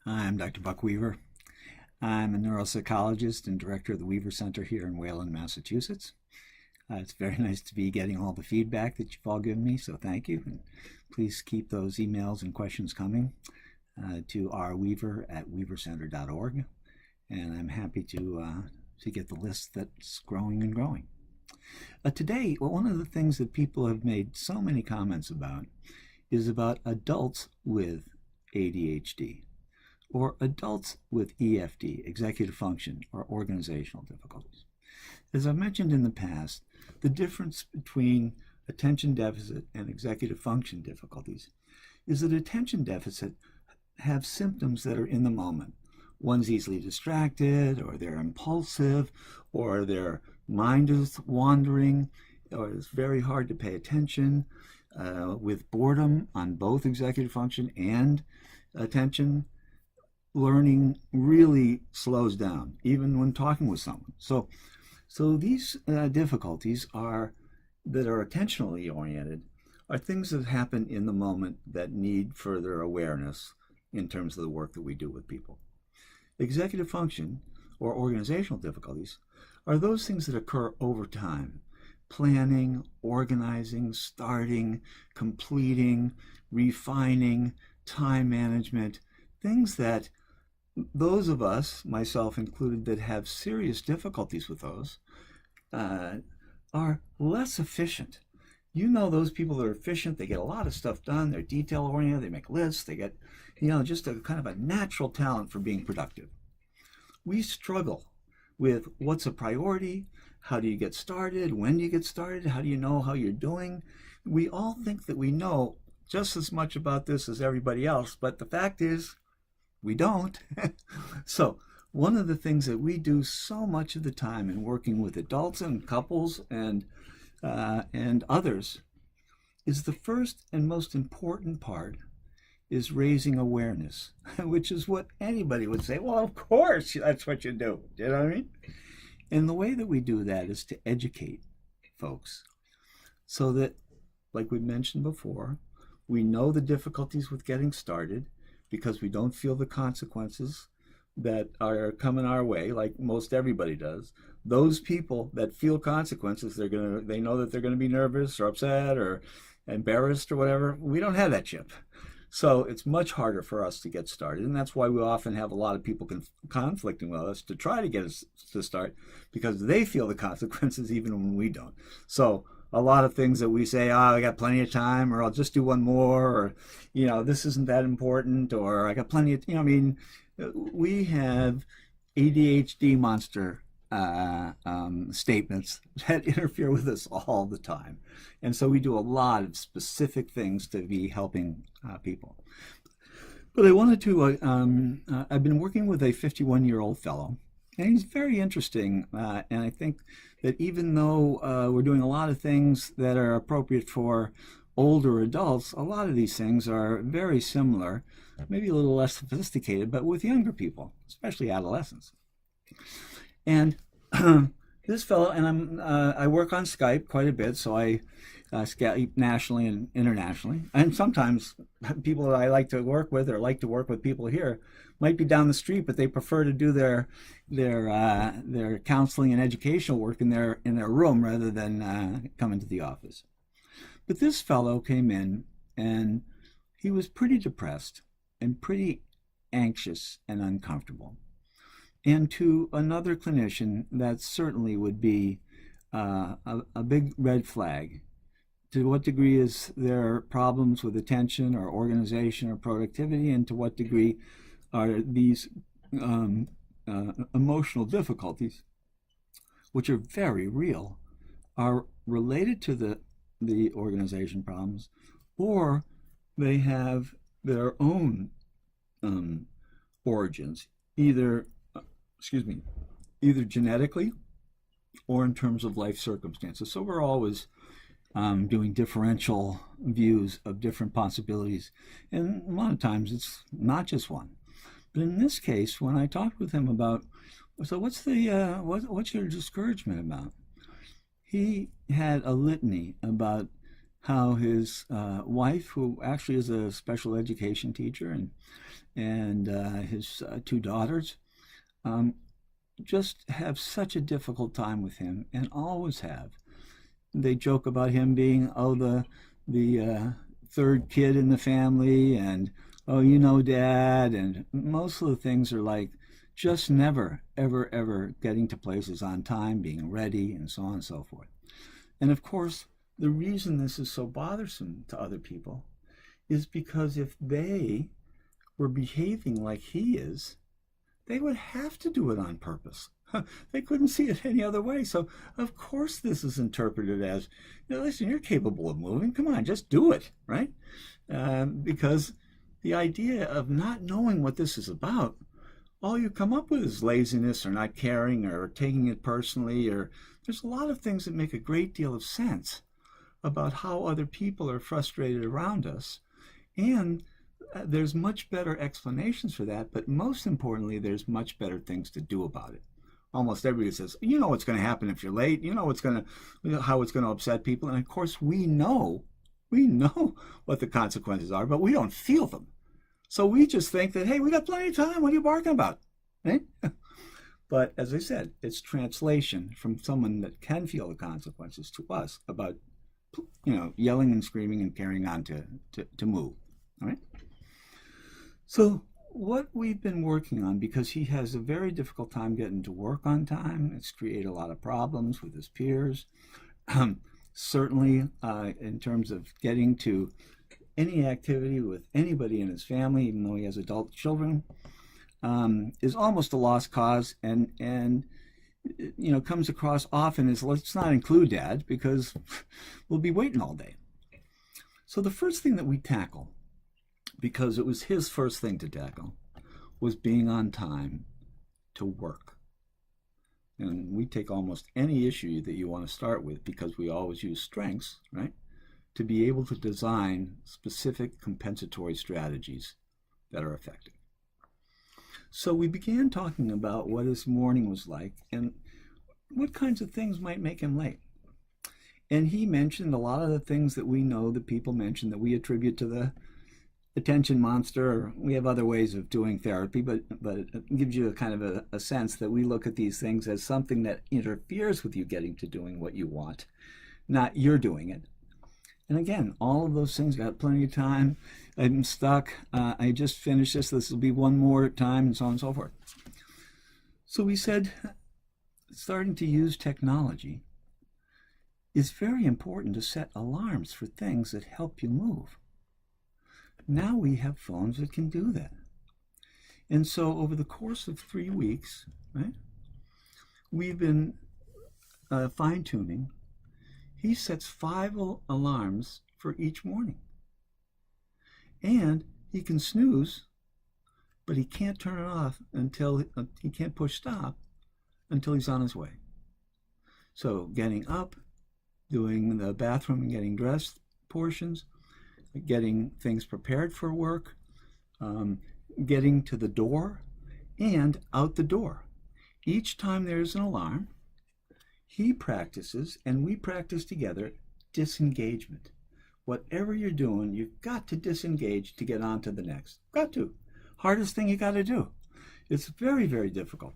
I'm Dr. Buck Weaver. I'm a neuropsychologist and director of the Weaver Center here in Wayland, Massachusetts. It's very nice to be getting all the feedback that you've all given me, so thank you. And please keep those emails and questions coming to rweaver@weavercenter.org. And I'm happy to get the list that's growing and growing. Today, one of the things that people have made so many comments about is about adults with ADHD or adults with EFD, executive function or organizational difficulties. As I've mentioned in the past, the difference between attention deficit and executive function difficulties is that attention deficit have symptoms that are in the moment. One's easily distracted, or they're impulsive, or their mind is wandering, or it's very hard to pay attention. With boredom on both executive function and attention, learning really slows down, even when talking with someone. So these difficulties that are attentionally oriented are things that happen in the moment that need further awareness in terms of the work that we do with people. Executive function or organizational difficulties are those things that occur over time. Planning, organizing, starting, completing, refining, time management, things that those of us, myself included, that have serious difficulties with those are less efficient. You know, those people that are efficient, they get a lot of stuff done, they're detail oriented, they make lists, they get, just a kind of a natural talent for being productive. We struggle with what's a priority, how do you get started, when do you get started, how do you know how you're doing. We all think that we know just as much about this as everybody else, but the fact is we don't. So one of the things that we do so much of the time in working with adults and couples and others is the first and most important part is raising awareness, which is what anybody would say, well, of course, that's what you do. You know what I mean? And the way that we do that is to educate folks so that, like we mentioned before, we know the difficulties with getting started because we don't feel the consequences that are coming our way, like most everybody does. Those people that feel consequences, they know that they're gonna be nervous or upset or embarrassed or whatever. We don't have that chip. So it's much harder for us to get started. And that's why we often have a lot of people conflicting with us to try to get us to start, because they feel the consequences even when we don't. So a lot of things that we say, I got plenty of time, or I'll just do one more, or, this isn't that important, or I got plenty of, we have ADHD monster statements that interfere with us all the time. And so we do a lot of specific things to be helping people. But I wanted to, I've been working with a 51-year-old fellow, and he's very interesting. And I think that even though we're doing a lot of things that are appropriate for older adults, a lot of these things are very similar, maybe a little less sophisticated, but with younger people, especially adolescents. And this fellow, and I work on Skype quite a bit, so I Skype nationally and internationally. And sometimes people that I like to work with, or like to work with people here, might be down the street, but they prefer to do their counseling and educational work in their room rather than come into the office. But this fellow came in, and he was pretty depressed and pretty anxious and uncomfortable. And to another clinician, that certainly would be a big red flag. To what degree is there problems with attention or organization or productivity, and to what degree are these emotional difficulties, which are very real, are related to the organization problems, or they have their own origins, either genetically or in terms of life circumstances. So we're always doing differential views of different possibilities. And a lot of times it's not just one. But in this case, when I talked with him about, so what's your discouragement about? He had a litany about how his wife, who actually is a special education teacher, and his two daughters, um, just have such a difficult time with him, and always have. They joke about him being the third kid in the family, and Dad, and most of the things are like just never ever ever getting to places on time, being ready, and so on and so forth. And of course, the reason this is so bothersome to other people is because if they were behaving like he is, they would have to do it on purpose. They couldn't see it any other way. So, of course, this is interpreted as, listen, you're capable of moving. Come on, just do it, right? Because the idea of not knowing what this is about, all you come up with is laziness or not caring or taking it personally. Or there's a lot of things that make a great deal of sense about how other people are frustrated around us. And there's much better explanations for that, but most importantly, there's much better things to do about it. Almost everybody says, what's going to happen if you're late, how it's going to upset people. And of course, we know what the consequences are, but we don't feel them. So we just think that, hey, we got plenty of time. What are you barking about? Right? But as I said, it's translation from someone that can feel the consequences to us about, yelling and screaming and carrying on to move. All right? So what we've been working on, because he has a very difficult time getting to work on time, it's created a lot of problems with his peers. Certainly in terms of getting to any activity with anybody in his family, even though he has adult children, is almost a lost cause, and comes across often as, let's not include Dad because we'll be waiting all day. So the first thing that we tackle, because it was his first thing to tackle, was being on time to work. And we take almost any issue that you want to start with, because we always use strengths, right, to be able to design specific compensatory strategies that are effective. So we began talking about what his morning was like and what kinds of things might make him late. And he mentioned a lot of the things that we know that people mention that we attribute to the attention monster, or we have other ways of doing therapy, but it gives you a kind of a sense that we look at these things as something that interferes with you getting to doing what you want, not you're doing it. And again, all of those things, got plenty of time, I'm stuck, I just finished this will be one more time, and so on and so forth. So we said, starting to use technology is very important to set alarms for things that help you move. Now we have phones that can do that. And so over the course of 3 weeks, right, we've been fine-tuning. He sets 5 alarms for each morning. And he can snooze, but he can't turn it off until he can't push stop until he's on his way. So getting up, doing the bathroom and getting dressed portions, getting things prepared for work, getting to the door and out the door. Each time there's an alarm, he practices, and we practice together, disengagement. Whatever you're doing, you've got to disengage to get on to the next. Got to. Hardest thing you got to do. It's very, very difficult.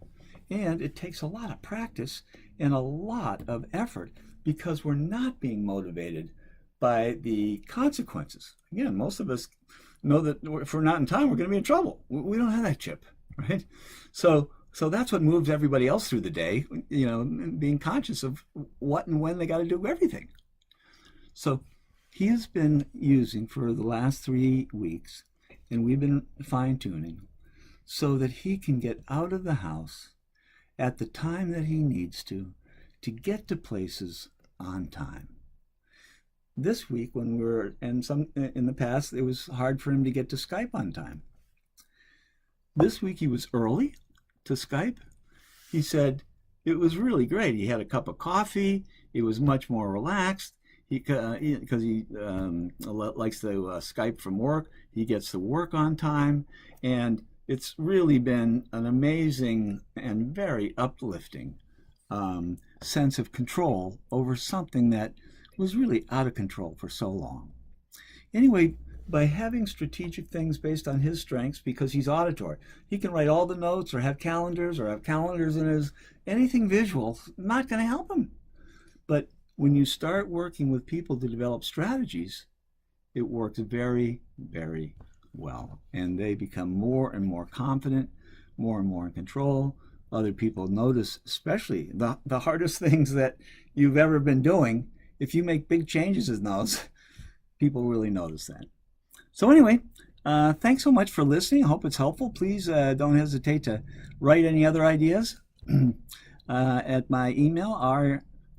And it takes a lot of practice and a lot of effort, because we're not being motivated by the consequences. Again, most of us know that if we're not in time, we're going to be in trouble. We don't have that chip, right? So that's what moves everybody else through the day, being conscious of what and when they got to do everything. So he has been using for the last 3 weeks, and we've been fine-tuning, so that he can get out of the house at the time that he needs to get to places on time. This week, when we were, and in the past, it was hard for him to get to Skype on time. This week he was early to Skype. He said it was really great. He had a cup of coffee. He was much more relaxed. Because he likes to Skype from work. He gets to work on time, and it's really been an amazing and very uplifting sense of control over something that was really out of control for so long. Anyway, by having strategic things based on his strengths, because he's auditory, he can write all the notes or have calendars in his, anything visual, not going to help him. But when you start working with people to develop strategies, it works very, very well. And they become more and more confident, more and more in control. Other people notice, especially the hardest things that you've ever been doing. If you make big changes in those, people really notice that. So anyway, thanks so much for listening. I hope it's helpful. Please don't hesitate to write any other ideas at my email,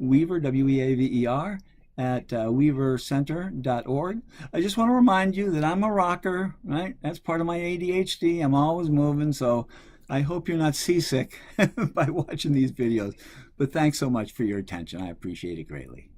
rweaver, W-E-A-V-E-R, at weavercenter.org. I just want to remind you that I'm a rocker, right? That's part of my ADHD. I'm always moving, so I hope you're not seasick by watching these videos. But thanks so much for your attention. I appreciate it greatly.